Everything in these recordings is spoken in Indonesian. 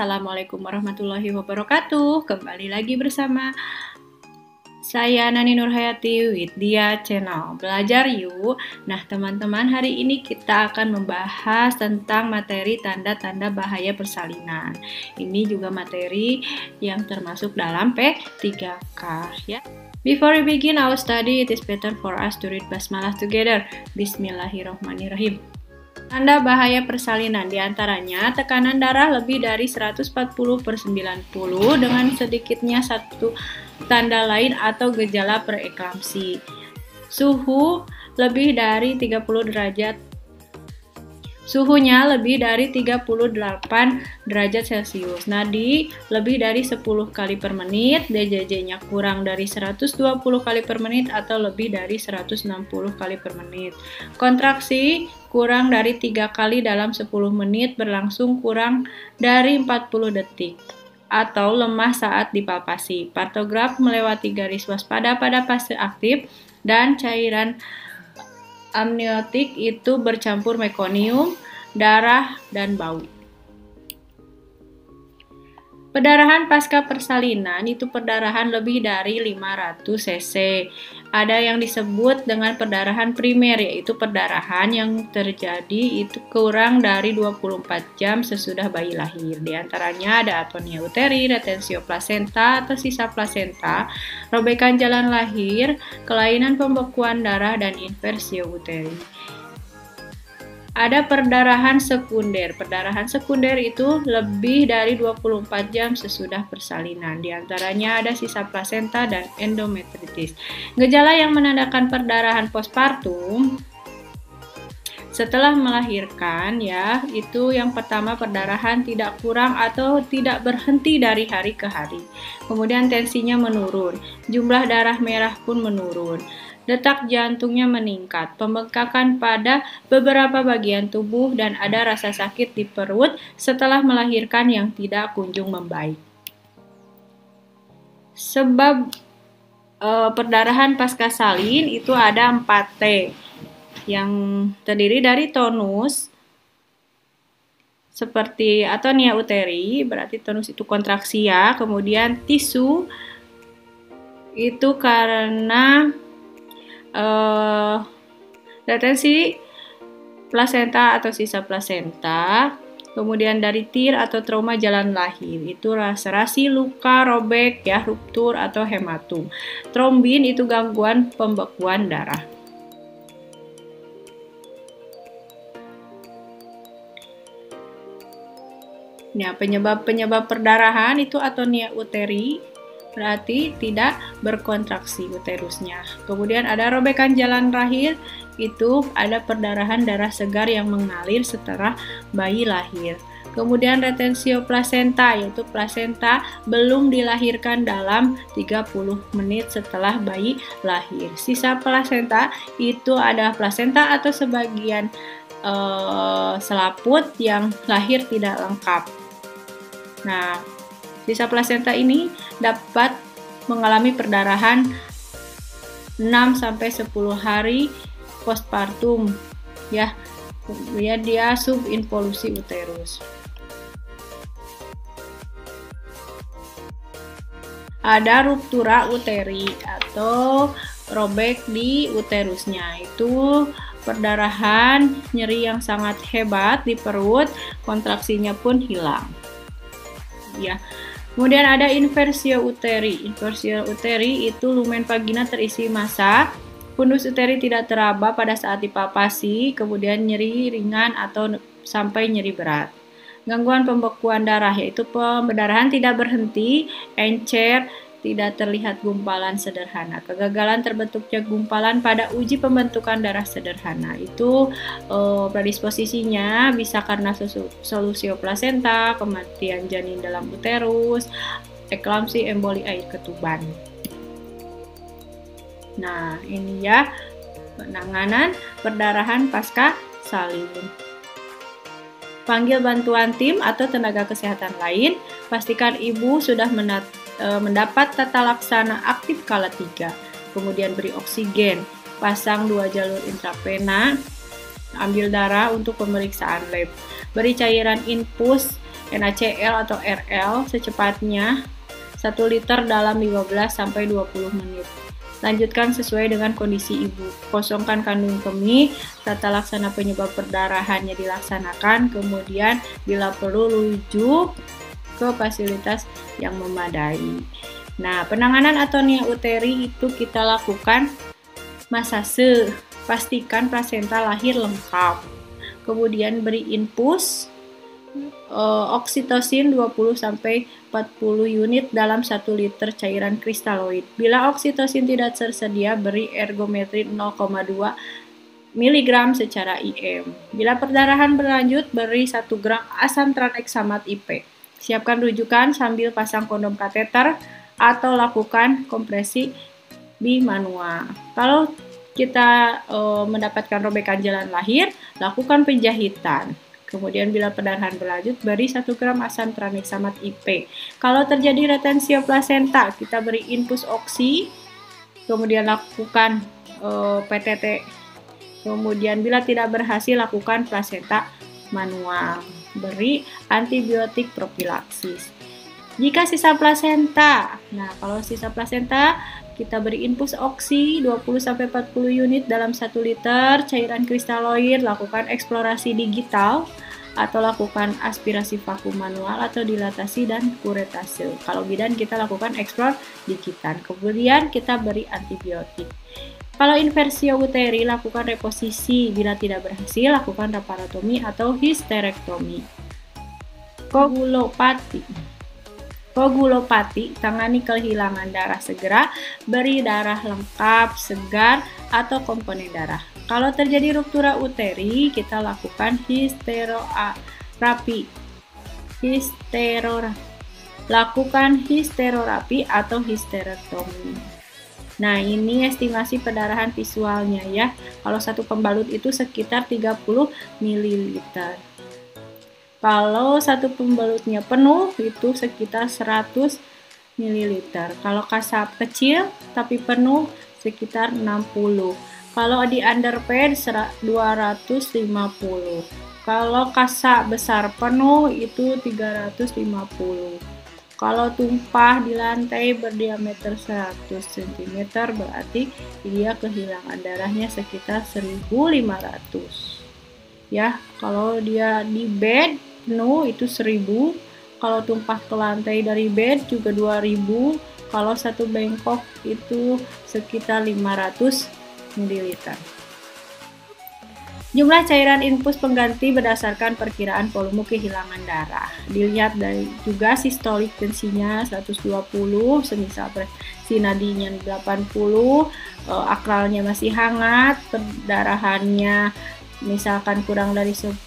Assalamualaikum warahmatullahi wabarakatuh. Kembali lagi bersama saya Nani Nurhayati with Dia Channel. Belajar yuk. Nah, teman-teman, hari ini kita akan membahas tentang materi tanda-tanda bahaya persalinan. Ini juga materi yang termasuk dalam P3K ya. Before we begin our study, it is better for us to read basmalah together. Bismillahirrahmanirrahim. Tanda bahaya persalinan diantaranya tekanan darah lebih dari 140/90 dengan sedikitnya satu tanda lain atau gejala preeklamsi. Suhu lebih dari 30 derajat. Suhunya lebih dari 38 derajat Celcius. Nadi lebih dari 10 kali per menit. DJJ-nya kurang dari 120 kali per menit atau lebih dari 160 kali per menit. Kontraksi kurang dari 3 kali dalam 10 menit, berlangsung kurang dari 40 detik. Atau lemah saat dipalpasi. Partograf melewati garis waspada pada fase aktif dan cairan amniotik itu bercampur mekonium, darah, dan bau. Perdarahan pasca persalinan itu perdarahan lebih dari 500 cc. Ada yang disebut dengan perdarahan primer, yaitu perdarahan yang terjadi itu kurang dari 24 jam sesudah bayi lahir. Di antaranya ada atonia uteri, retensio plasenta atau sisa plasenta, robekan jalan lahir, kelainan pembekuan darah, dan inversio uteri. Ada perdarahan sekunder. Perdarahan sekunder itu lebih dari 24 jam sesudah persalinan. Di antaranya ada sisa plasenta dan endometritis. Gejala yang menandakan perdarahan postpartum setelah melahirkan ya, itu yang pertama perdarahan tidak kurang atau tidak berhenti dari hari ke hari. Kemudian tensinya menurun, jumlah darah merah pun menurun. Detak jantungnya meningkat, pembengkakan pada beberapa bagian tubuh, dan ada rasa sakit di perut setelah melahirkan yang tidak kunjung membaik. Sebab perdarahan pasca salin itu ada 4T yang terdiri dari tonus seperti atonia uteri, berarti tonus itu kontraksi ya, kemudian tisu itu karena retensi plasenta atau sisa plasenta, kemudian dari tir atau trauma jalan lahir itu laserasi, luka, robek ya, ruptur atau hematum. Trombin itu gangguan pembekuan darah. Nah, penyebab perdarahan itu atonia uteri, berarti tidak berkontraksi uterusnya. Kemudian ada robekan jalan lahir, itu ada perdarahan darah segar yang mengalir setelah bayi lahir. Kemudian retensio plasenta, yaitu plasenta belum dilahirkan dalam 30 menit setelah bayi lahir. Sisa plasenta itu ada plasenta atau sebagian selaput yang lahir tidak lengkap. Nah, sisa plasenta ini dapat mengalami perdarahan 6-10 hari postpartum ya. Kemudian dia subinvolusi uterus. Ada ruptura uteri atau robek di uterusnya. Itu perdarahan, nyeri yang sangat hebat di perut, kontraksinya pun hilang. Ya. Kemudian ada inversio uteri. Inversio uteri itu lumen vagina terisi massa, fundus uteri tidak teraba pada saat dipalpasi, kemudian nyeri ringan atau sampai nyeri berat. Gangguan pembekuan darah, yaitu perdarahan tidak berhenti, encer, tidak terlihat gumpalan sederhana. Kegagalan terbentuknya gumpalan pada uji pembentukan darah sederhana. Itu predisposisinya bisa karena solusio plasenta, kematian janin dalam uterus, eklamsi, emboli air ketuban. Nah, ini ya penanganan perdarahan pasca salin. Panggil bantuan tim atau tenaga kesehatan lain. Pastikan ibu sudah mendapat tata laksana aktif skala 3. Kemudian beri oksigen, pasang 2 jalur intravena, ambil darah untuk pemeriksaan lab, beri cairan infus NaCl atau RL secepatnya 1 liter dalam 15-20 menit. Lanjutkan sesuai dengan kondisi ibu. Kosongkan kandung kemih, tata laksana penyebab perdarahannya dilaksanakan, kemudian bila perlu rujuk ke fasilitas yang memadai. Nah, penanganan atonia uteri itu kita lakukan masase, pastikan plasenta lahir lengkap. Kemudian beri infus oksitosin 20-40 unit dalam 1 liter cairan kristaloid. Bila oksitosin tidak tersedia, beri ergometrin 0,2 mg secara IM. Bila perdarahan berlanjut, beri 1 gram asam traneksamat IP. Siapkan rujukan sambil pasang kondom kateter atau lakukan kompresi bimanual. Kalau kita mendapatkan robekan jalan lahir, lakukan penjahitan. Kemudian bila perdarahan berlanjut, beri 1 gram asam traneksamat IP. Kalau terjadi retensio plasenta, kita beri infus oksi, kemudian lakukan PTT. Kemudian bila tidak berhasil, lakukan plasenta manual. Beri antibiotik profilaksis. Jika sisa plasenta, nah kalau sisa plasenta, kita beri infus oksi 20-40 unit dalam 1 liter cairan kristaloid, lakukan eksplorasi digital atau lakukan aspirasi vakum manual atau dilatasi dan kuretase. Kalau bidan kita lakukan eksplor digital. Kemudian kita beri antibiotik. Kalau inversio uteri, lakukan reposisi. Bila tidak berhasil, lakukan laparotomi atau histerektomi. Koagulopati, tangani kehilangan darah segera, beri darah lengkap, segar, atau komponen darah. Kalau terjadi ruptura uteri, kita lakukan histeroterapi. Lakukan histeroterapi atau histerektomi. Nah, ini estimasi perdarahan visualnya ya. Kalau satu pembalut itu sekitar 30 ml. Kalau satu pembalutnya penuh itu sekitar 100 ml. Kalau kasap kecil tapi penuh sekitar 60. Kalau di underpad 250. Kalau kasap besar penuh itu 350. Kalau tumpah di lantai berdiameter 100 cm berarti dia kehilangan darahnya sekitar 1500. Ya, kalau dia di bed penuh itu 1000, kalau tumpah ke lantai dari bed juga 2000, kalau satu bengkok itu sekitar 500 ml. Jumlah cairan infus pengganti berdasarkan perkiraan volume kehilangan darah. Dilihat dari juga sistolik tensinya 120, semisal presi nadinya 80, akralnya masih hangat, perdarahannya misalkan kurang dari 10%,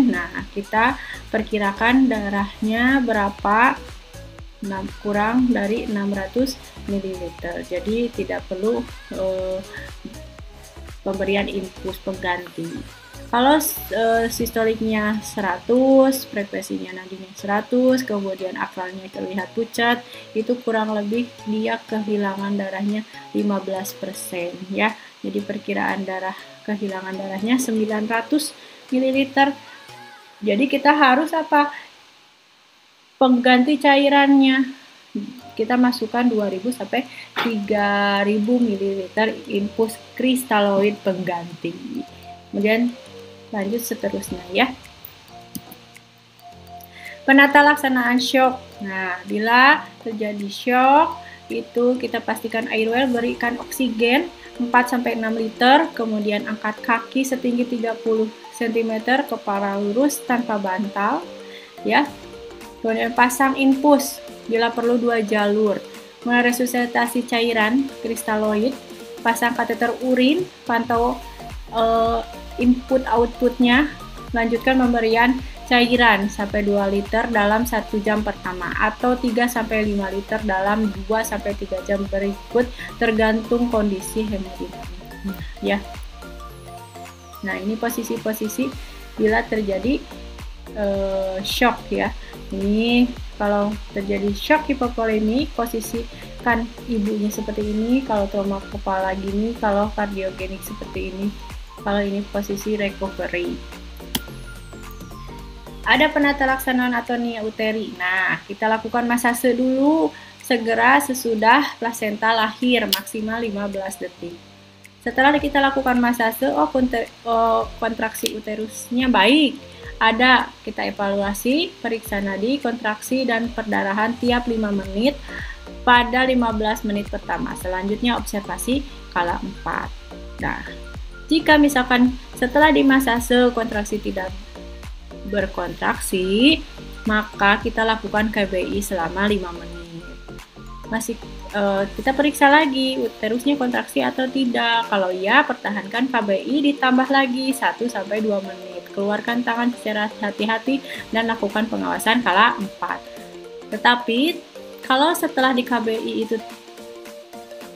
nah kita perkirakan darahnya berapa, kurang dari 600 ml. Jadi tidak perlu pemberian infus pengganti. Kalau sistoliknya 100, frekuensinya nadinya 100, kemudian akralnya terlihat pucat, itu kurang lebih dia kehilangan darahnya 15% ya. Jadi perkiraan kehilangan darahnya 900 ml. Jadi kita harus apa? Pengganti cairannya. Kita masukkan 2000 sampai 3000 ml infus kristaloid pengganti. Kemudian lanjut seterusnya ya. Penata laksanaan shock. Nah, bila terjadi shock itu kita pastikan air well, berikan oksigen 4-6 liter, kemudian angkat kaki setinggi 30 cm, kepala lurus tanpa bantal ya. Kemudian pasang infus bila perlu 2 jalur. Meresusitasi cairan kristaloid, pasang kateter urin, pantau input outputnya, lanjutkan pemberian cairan sampai 2 liter dalam 1 jam pertama atau 3-5 liter dalam 2-3 jam berikut tergantung kondisi hemodinamik ya. Nah, ini posisi-posisi bila terjadi shock ya. Ini kalau terjadi shock hipovolemik, posisikan ibunya seperti ini. Kalau trauma kepala gini, kalau kardiogenik seperti ini. Kalau ini posisi recovery. Ada penata laksanaan atonia uteri. Nah, kita lakukan masase dulu segera sesudah plasenta lahir, maksimal 15 detik. Setelah kita lakukan masase, kontraksi uterusnya baik. Ada, kita evaluasi, periksa nadi, kontraksi, dan perdarahan tiap 5 menit pada 15 menit pertama. Selanjutnya observasi kala 4. Nah, jika misalkan setelah dimasase kontraksi tidak berkontraksi, maka kita lakukan KBI selama 5 menit. Masih kita periksa lagi uterusnya kontraksi atau tidak. Kalau iya, pertahankan KBI ditambah lagi 1-2 menit. Keluarkan tangan secara hati-hati dan lakukan pengawasan kala 4. Tetapi kalau setelah di KBI itu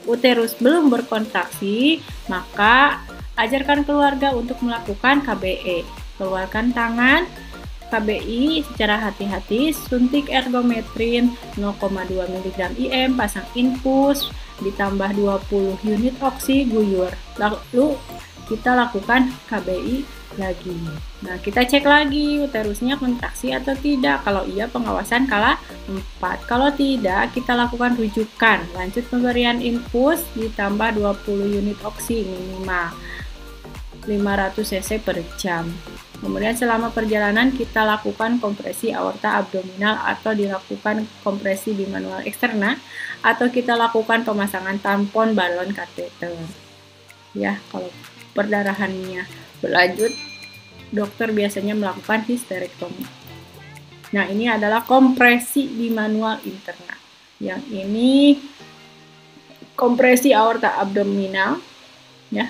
uterus belum berkontraksi, maka ajarkan keluarga untuk melakukan KBE. Keluarkan tangan, KBI secara hati-hati, suntik ergometrin 0,2 mg IM, pasang infus, ditambah 20 unit oksi, guyur. Lalu kita lakukan KBI lagi. Nah, kita cek lagi uterusnya kontraksi atau tidak. Kalau iya, pengawasan kala 4. Kalau tidak, kita lakukan rujukan. Lanjut pemberian infus ditambah 20 unit oksi minimal 500 cc per jam. Kemudian selama perjalanan kita lakukan kompresi aorta abdominal atau dilakukan kompresi bimanual eksterna atau kita lakukan pemasangan tampon balon kateter. Ya, kalau perdarahannya berlanjut, dokter biasanya melakukan histerektomi. Nah, ini adalah kompresi bimanual interna. Yang ini kompresi aorta abdominal, ya.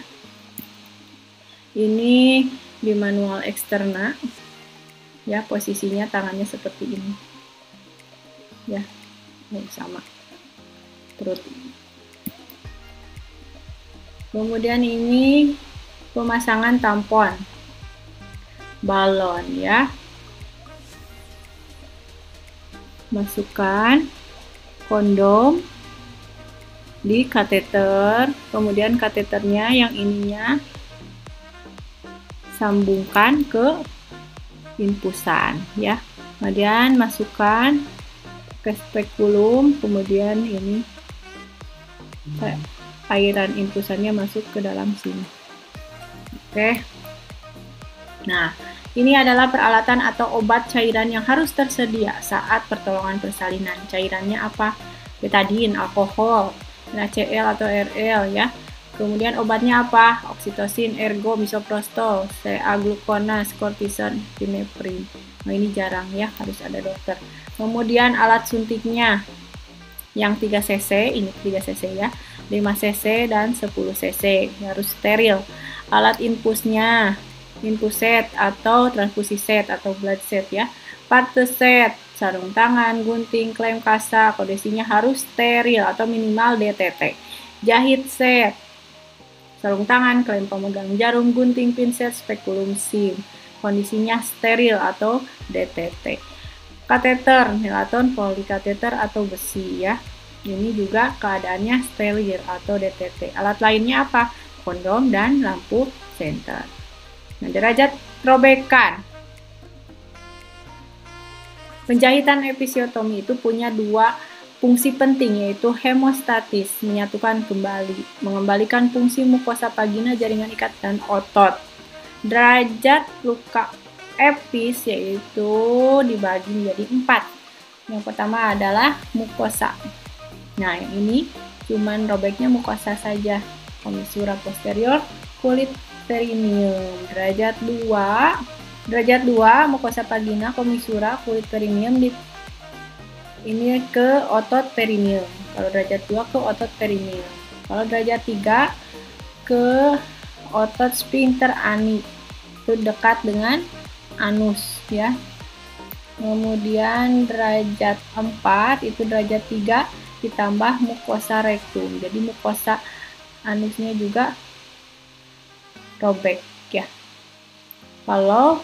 Ini bimanual eksterna, ya, posisinya tangannya seperti ini, ya, sama perut. Kemudian ini pemasangan tampon balon, ya, masukkan kondom di kateter, kemudian kateternya yang ininya sambungkan ke infusan, ya. Kemudian masukkan ke spekulum, kemudian ini airan infusannya masuk ke dalam sini. Oke. Nah, ini adalah peralatan atau obat cairan yang harus tersedia saat pertolongan persalinan. Cairannya apa? Betadin, alkohol, NaCl atau RL, ya. Kemudian obatnya apa? Oksitosin, ergo, misoprostol, CA-gluconas, kortison, epinefrin. Nah, ini jarang, ya, harus ada dokter. Kemudian alat suntiknya yang 3 cc, ini 3 cc, ya, 5 cc dan 10 cc, harus steril. Alat infusnya, infus set atau transfusi set atau blood set, ya. Parte set, sarung tangan, gunting, klem kasa, kondisinya harus steril atau minimal DTT. Jahit set, sarung tangan, klem pemegang jarum, gunting, pinset, spekulum sim, kondisinya steril atau DTT. Kateter, nelaton, polikateter atau besi, ya. Ini juga keadaannya steril atau DTT. Alat lainnya apa? Kondom dan lampu senter. Nah, derajat robekan. Penjahitan episiotomi itu punya 2 fungsi penting, yaitu hemostatis, menyatukan kembali, mengembalikan fungsi mukosa vagina, jaringan ikat, dan otot. Derajat luka epis yaitu dibagi menjadi 4. Yang pertama adalah mukosa. Nah, yang ini cuman robeknya mukosa saja, komisura posterior, kulit perineum. Derajat 2 mukosa vagina, komisura, kulit perineum ini ke otot perineum. Kalau derajat 2 ke otot perineum. Kalau derajat 3 ke otot sphincter ani, itu dekat dengan anus, ya. Kemudian derajat 4 itu derajat 3 ditambah mukosa rektum. Jadi mukosa anusnya juga robek, ya. Kalau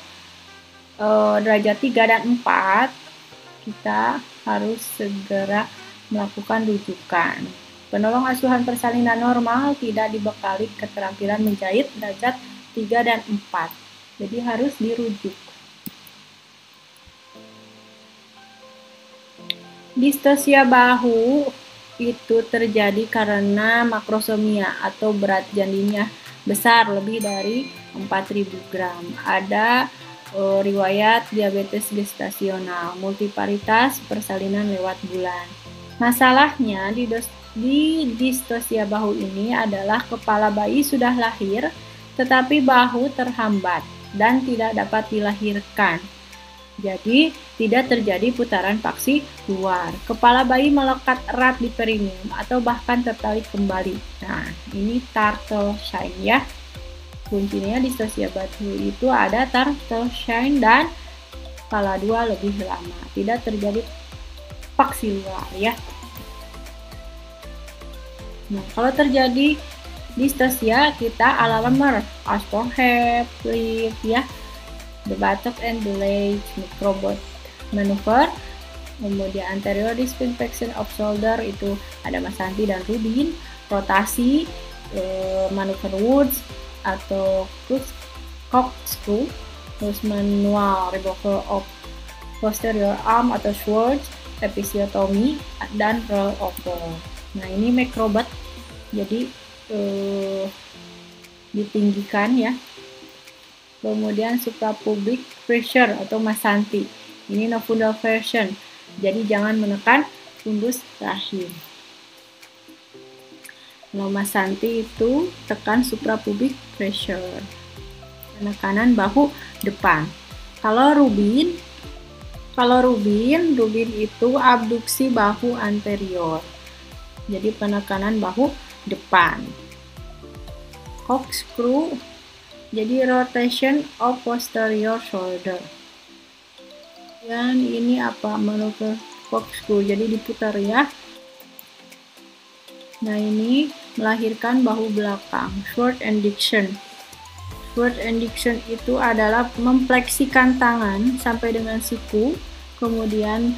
derajat 3 dan 4 kita harus segera melakukan rujukan. Penolong asuhan persalinan normal tidak dibekali keterampilan menjahit derajat 3 dan 4. Jadi harus dirujuk. Distosia bahu itu terjadi karena makrosomia atau berat janinnya besar lebih dari 4.000 gram. Ada riwayat diabetes gestasional, multiparitas, persalinan lewat bulan. Masalahnya di distosia bahu ini adalah kepala bayi sudah lahir tetapi bahu terhambat dan tidak dapat dilahirkan. Jadi, tidak terjadi putaran paksi luar. Kepala bayi melekat erat di perineum atau bahkan tertarik kembali. Nah, ini turtle shine ya. Kuncinya distosia bahu itu ada turtle shine dan kepala dua lebih lama. Tidak terjadi paksi luar ya. Nah, kalau terjadi distosia, kita alarmer, Astor Hep, ya. The buttock and the legs, microbot maneuver, kemudian anterior disc infection of shoulder itu ada Masanti dan Rubin, rotasi, maneuver Woods atau corkscrew, terus manual removal of posterior arm atau Schwartz, episiotomy dan roll over. Nah ini microbot, jadi ditinggikan ya. Kemudian suprapubic pressure atau Masanti. Ini no fundal version. Jadi jangan menekan fundus rahim. Kalau Masanti itu tekan suprapubic pressure. Penekanan bahu depan. Kalau Rubin itu abduksi bahu anterior. Jadi penekanan bahu depan. Corkscrew jadi rotation of posterior shoulder. Dan ini apa? Manuver corkscrew. Jadi diputar ya. Nah, ini melahirkan bahu belakang. Short adduction. Short adduction itu adalah mempleksikan tangan sampai dengan siku, kemudian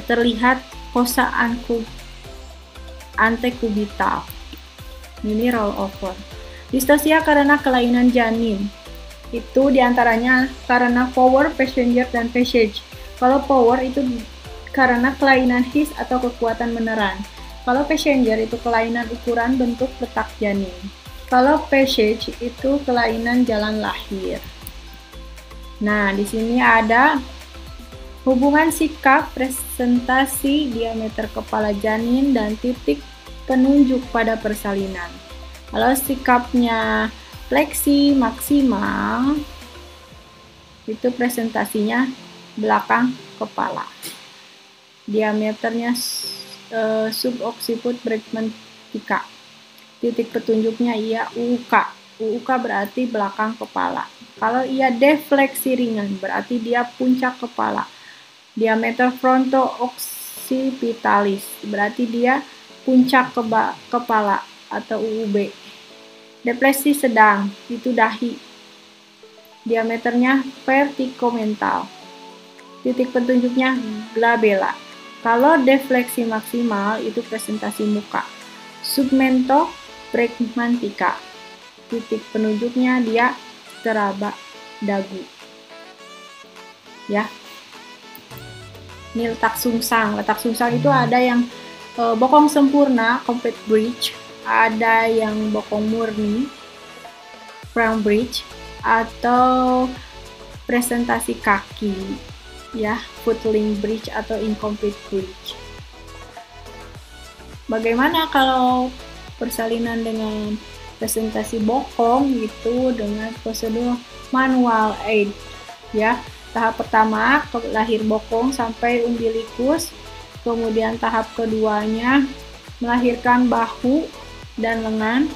terlihat fossa antekubital. Ini roll over. Distosia karena kelainan janin. Itu diantaranya karena power, passenger, dan passage. Kalau power itu karena kelainan his atau kekuatan meneran. Kalau passenger itu kelainan ukuran bentuk letak janin. Kalau passage itu kelainan jalan lahir. Nah, di sini ada hubungan sikap, presentasi, diameter kepala janin, dan titik penunjuk pada persalinan. Kalau sikapnya fleksi maksimal, itu presentasinya belakang kepala. Diameternya subocciput bregmantica. Titik petunjuknya ia UUK. UUK berarti belakang kepala. Kalau ia defleksi ringan, berarti dia puncak kepala. Diameter fronto-occipitalis, berarti dia puncak kepala atau UUB. Depresi sedang, itu dahi. Diameternya vertikomental. Titik petunjuknya glabella. Kalau defleksi maksimal, itu presentasi muka. Submento bregmantica. Titik penunjuknya dia teraba dagu. Ya. Ini letak sungsang. Letak sungsang itu ada yang bokong sempurna, complete bridge, ada yang bokong murni, crown bridge, atau presentasi kaki, ya, footling bridge atau incomplete bridge. Bagaimana kalau persalinan dengan presentasi bokong itu dengan prosedur manual aid, ya. Tahap pertama lahir bokong sampai umbilikus. Kemudian tahap keduanya melahirkan bahu dan lengan.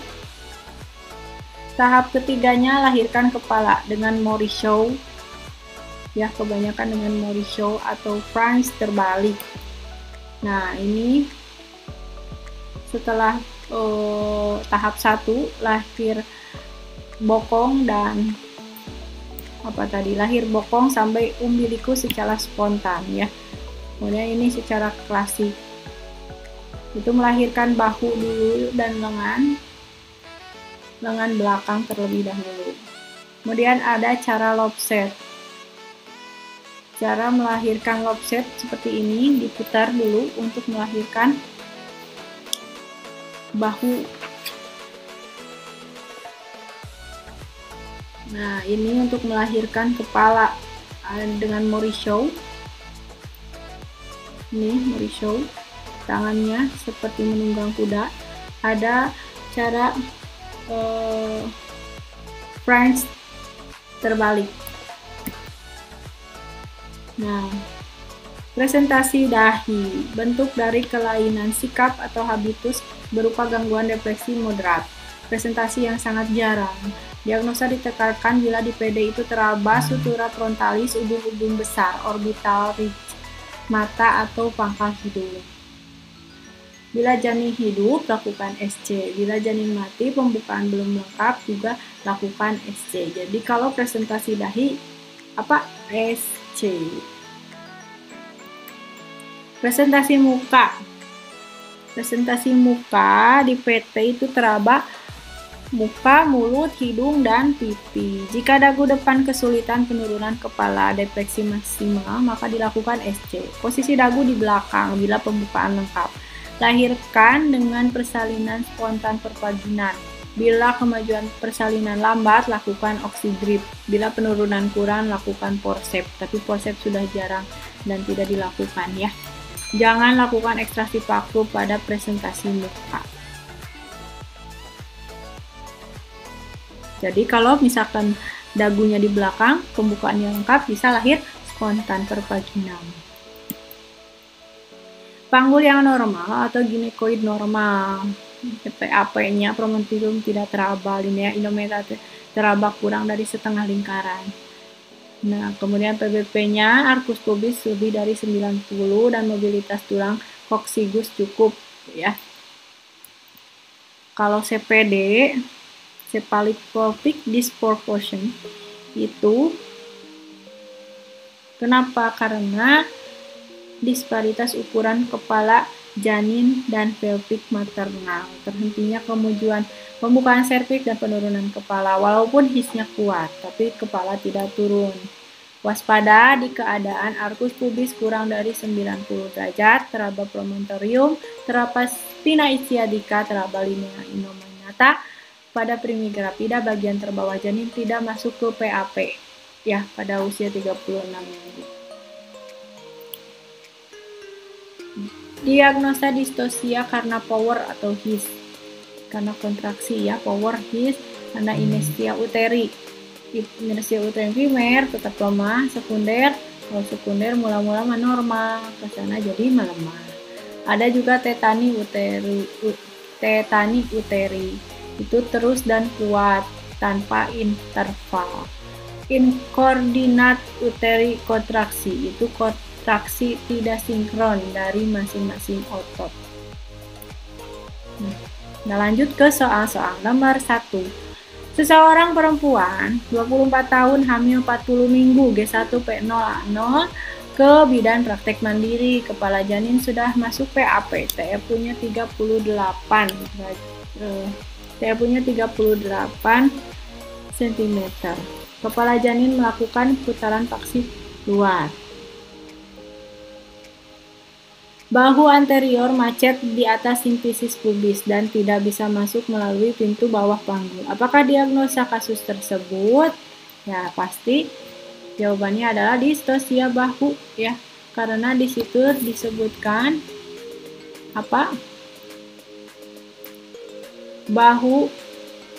Tahap ketiganya lahirkan kepala dengan Morisot. Ya, kebanyakan dengan Morisot atau Franz terbalik. Nah, ini setelah tahap 1 lahir bokong dan lahir bokong sampai umbilikus secara spontan ya. Kemudian ini secara klasik itu melahirkan bahu dulu dan lengan belakang terlebih dahulu. Kemudian ada cara lobset. Cara melahirkan lobster seperti ini, diputar dulu untuk melahirkan bahu. Nah, ini untuk melahirkan kepala dengan Morishow. Ini Morishow, tangannya seperti menunggang kuda. Ada cara French terbalik. Nah, presentasi dahi, bentuk dari kelainan sikap atau habitus berupa gangguan depresi moderat. Presentasi yang sangat jarang. Diagnosa ditekankan bila di PD itu teraba sutura frontalis, ubun-ubun besar, orbital ridge, mata atau pangkal hidung. Bila janin hidup, lakukan SC. Bila janin mati, pembukaan belum lengkap, juga lakukan SC. Jadi kalau presentasi dahi, apa? SC. Presentasi muka. Presentasi muka di PT itu teraba muka, mulut, hidung, dan pipi. Jika dagu depan kesulitan penurunan kepala, depresi maksimal, maka dilakukan SC. Posisi dagu di belakang bila pembukaan lengkap. Lahirkan dengan persalinan spontan pervaginan. Bila kemajuan persalinan lambat, lakukan oxydrip. Bila penurunan kurang, lakukan forceps. Tapi forceps sudah jarang dan tidak dilakukan ya. Jangan lakukan ekstraksi paru pada presentasi muka. Jadi kalau misalkan dagunya di belakang, pembukaannya lengkap, bisa lahir spontan pervaginam. Panggul yang normal atau ginekoid normal. PAP-nya promontorium tidak teraba, linea indometa teraba kurang dari setengah lingkaran. Nah, kemudian PBP-nya arcus pubis lebih dari 90 dan mobilitas tulang coccygus cukup ya. Kalau CPD, cephalic pelvic disproportion, itu kenapa? Karena disparitas ukuran kepala janin dan pelvic maternal, terhentinya kemajuan pembukaan serviks dan penurunan kepala. Walaupun hisnya kuat, tapi kepala tidak turun. Waspada di keadaan arcus pubis kurang dari 90 derajat, teraba promontorium, teraba spina ischiadica, teraba linea innominata. Pada primigrapida bagian terbawah janin tidak masuk ke PAP ya pada usia 36 minggu. Diagnosa distosia karena power atau his, karena kontraksi ya, power his, karena inersia uteri. Inersia uteri primer tetap lemah, sekunder, kalau sekunder mula-mula normal, ke sana jadi melemah. Ada juga tetani uteri, itu terus dan kuat tanpa interval. Inkoordinat uteri kontraksi, itu kontraksi tidak sinkron dari masing-masing otot. Nah, lanjut ke soal-soal. Nomor 1. Seseorang perempuan 24 tahun hamil 40 minggu G1P0A0 ke bidan praktek mandiri, kepala janin sudah masuk PAP, TE punya 38 cm. Kepala janin melakukan putaran paksi luar. Bahu anterior macet di atas simfisis pubis dan tidak bisa masuk melalui pintu bawah panggul. Apakah diagnosa kasus tersebut? Ya, pasti jawabannya adalah distosia bahu ya. Karena di situ disebutkan apa? Bahu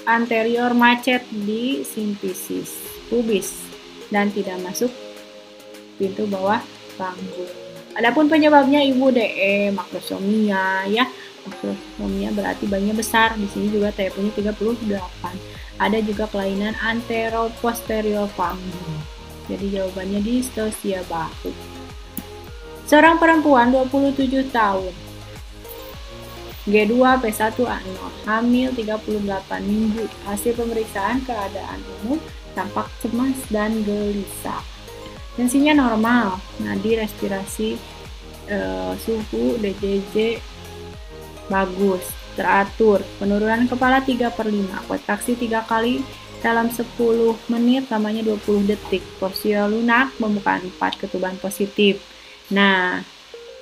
anterior macet di simfisis pubis dan tidak masuk pintu bawah panggul. Adapun penyebabnya ibu DE, makrosomia ya. Makrosomia berarti bayinya besar. Di sini juga TP-nya 38. Ada juga kelainan antero-posterior panggul. Jadi jawabannya distosia bahu. Seorang perempuan 27 tahun. G2P1A0, hamil 38 minggu. Hasil pemeriksaan keadaan umum tampak cemas dan gelisah. Tensinya normal, nadi respirasi, suhu, DJJ bagus, teratur, penurunan kepala 3/5, kontraksi 3 kali dalam 10 menit lamanya 20 detik. Posio lunak membuka 4 ketuban positif. Nah,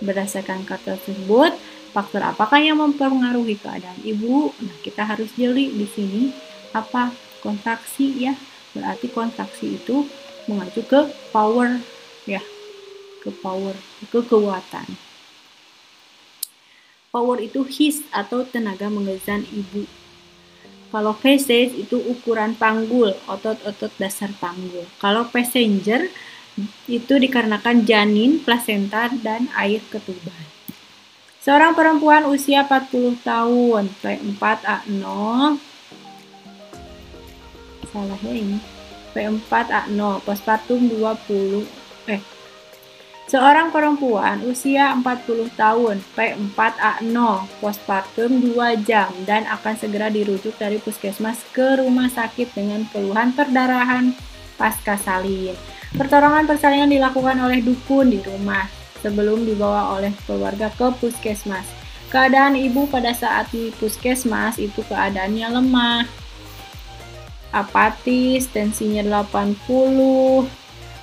berdasarkan kata tersebut, faktor apakah yang mempengaruhi keadaan ibu? Nah, kita harus jeli di sini apa? Kontraksi ya. Berarti kontraksi itu mengacu ke power ya, ke power, ke kekuatan. Power itu his atau tenaga menggezan ibu. Kalau passage itu ukuran panggul, otot-otot dasar panggul. Kalau passenger itu dikarenakan janin, plasenta, dan air ketuban. Seorang perempuan usia 40 tahun, P4A0. Salah ya ini. P4A0, postpartum 20. Seorang perempuan usia 40 tahun, P4A0, postpartum 2 jam dan akan segera dirujuk dari puskesmas ke rumah sakit dengan keluhan perdarahan pasca salin. Pertolongan persalinan dilakukan oleh dukun di rumah sebelum dibawa oleh keluarga ke puskesmas. Keadaan ibu pada saat di puskesmas itu keadaannya lemah, apatis, tensinya 80,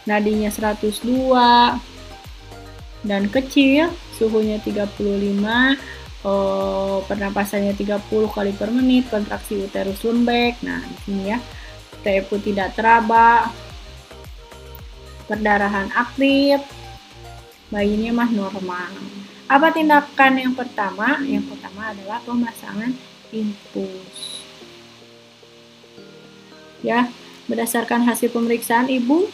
nadinya 102, dan kecil, suhunya 35, pernapasannya 30 kali per menit, kontraksi uterus lembek. Nah, di sini ya, TFU tidak teraba, perdarahan aktif, bayinya mah normal. Apa tindakan yang pertama? Yang pertama adalah pemasangan infus. Ya, berdasarkan hasil pemeriksaan ibu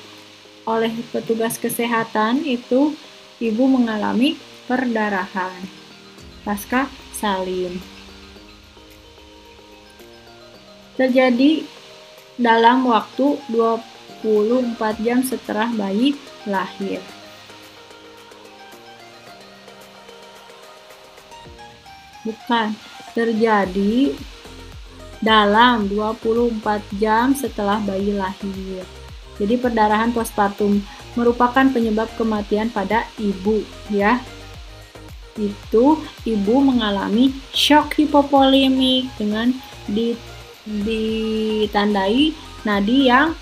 oleh petugas kesehatan itu ibu mengalami perdarahan pasca salin. Terjadi dalam waktu 24 jam setelah bayi lahir. Bukan, terjadi dalam 24 jam setelah bayi lahir. Jadi perdarahan postpartum merupakan penyebab kematian pada ibu ya. Itu ibu mengalami shock hipovolemik dengan ditandai nadinya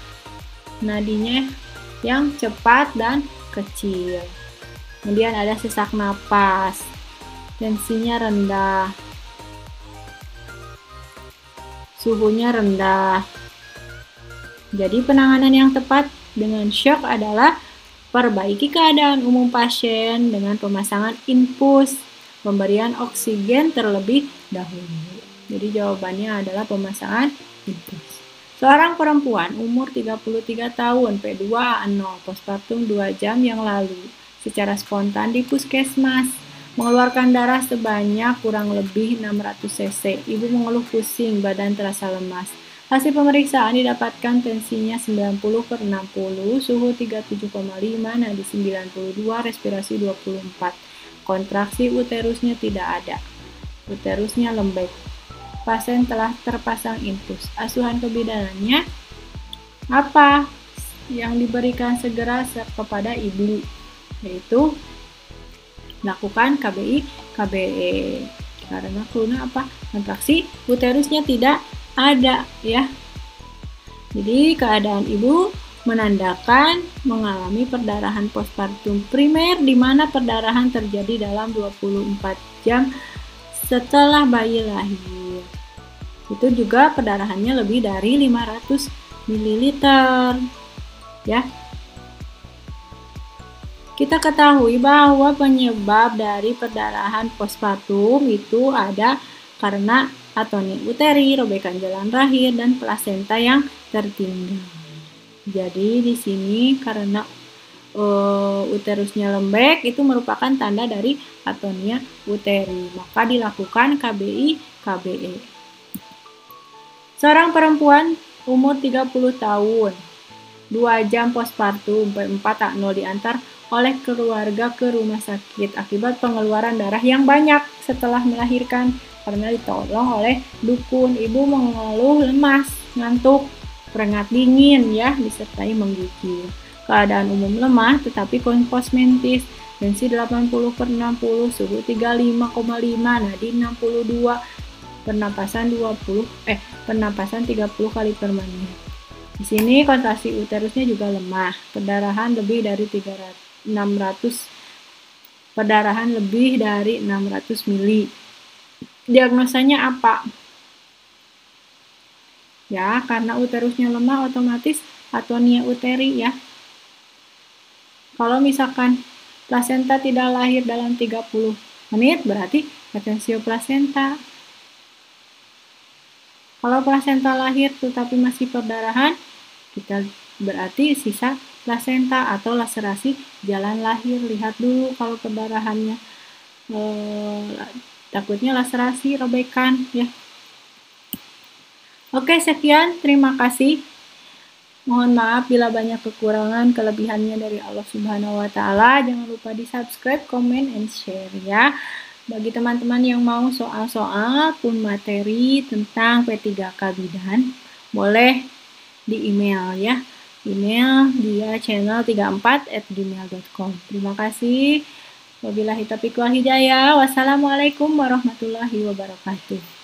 yang cepat dan kecil. Kemudian ada sesak napas, tensinya rendah, suhunya rendah. Jadi penanganan yang tepat dengan shock adalah perbaiki keadaan umum pasien dengan pemasangan infus, pemberian oksigen terlebih dahulu. Jadi jawabannya adalah pemasangan infus. Seorang perempuan umur 33 tahun, P2A0, postpartum 2 jam yang lalu, secara spontan di puskesmas, mengeluarkan darah sebanyak kurang lebih 600 cc. Ibu mengeluh pusing, badan terasa lemas. Hasil pemeriksaan didapatkan tensinya 90/60, suhu 37,5, nadi 92, respirasi 24. Kontraksi uterusnya tidak ada. Uterusnya lembek. Pasien telah terpasang infus. Asuhan kebidaannya apa yang diberikan segera kepada ibu? Yaitu lakukan KBI, KBE. Karena keluarnya apa? Kontraksi uterusnya tidak ada ya. Jadi keadaan ibu menandakan mengalami perdarahan postpartum primer di mana perdarahan terjadi dalam 24 jam setelah bayi lahir. Itu juga perdarahannya lebih dari 500 ml ya. Kita ketahui bahwa penyebab dari perdarahan postpartum itu ada karena atonia uteri, robekan jalan rahim, dan plasenta yang tertinggal. Jadi di sini karena uterusnya lembek itu merupakan tanda dari atonia uteri, maka dilakukan KBI, KBE. Seorang perempuan umur 30 tahun, 2 jam postpartum, P4A0 diantar oleh keluarga ke rumah sakit akibat pengeluaran darah yang banyak setelah melahirkan. Karena ditolong oleh dukun, ibu mengeluh lemas, ngantuk, keringat dingin ya, disertai menggigil. Keadaan umum lemah tetapi kosmetis, tensi 80/60, suhu 35,5, nadi 62, pernapasan 30 kali per menit. Di sini kontraksi uterusnya juga lemah, perdarahan lebih dari 600 mili. Diagnosanya apa? Ya, karena uterusnya lemah otomatis atonia uteri ya. Kalau misalkan plasenta tidak lahir dalam 30 menit, berarti retensio plasenta. Kalau plasenta lahir tetapi masih perdarahan, kita berarti sisa plasenta atau laserasi jalan lahir. Lihat dulu kalau perdarahannya, takutnya laserasi, robekan ya. Oke, sekian, terima kasih. Mohon maaf bila banyak kekurangan, kelebihannya dari Allah Subhanahu wa Ta'ala. Jangan lupa di subscribe, comment, and share ya. Bagi teman-teman yang mau soal-soal pun materi tentang P3K bidan, boleh di email ya. Email dia channel34@gmail.com. Terima kasih. Wabillahi taufiq wal hidayah. Wassalamualaikum warahmatullahi wabarakatuh.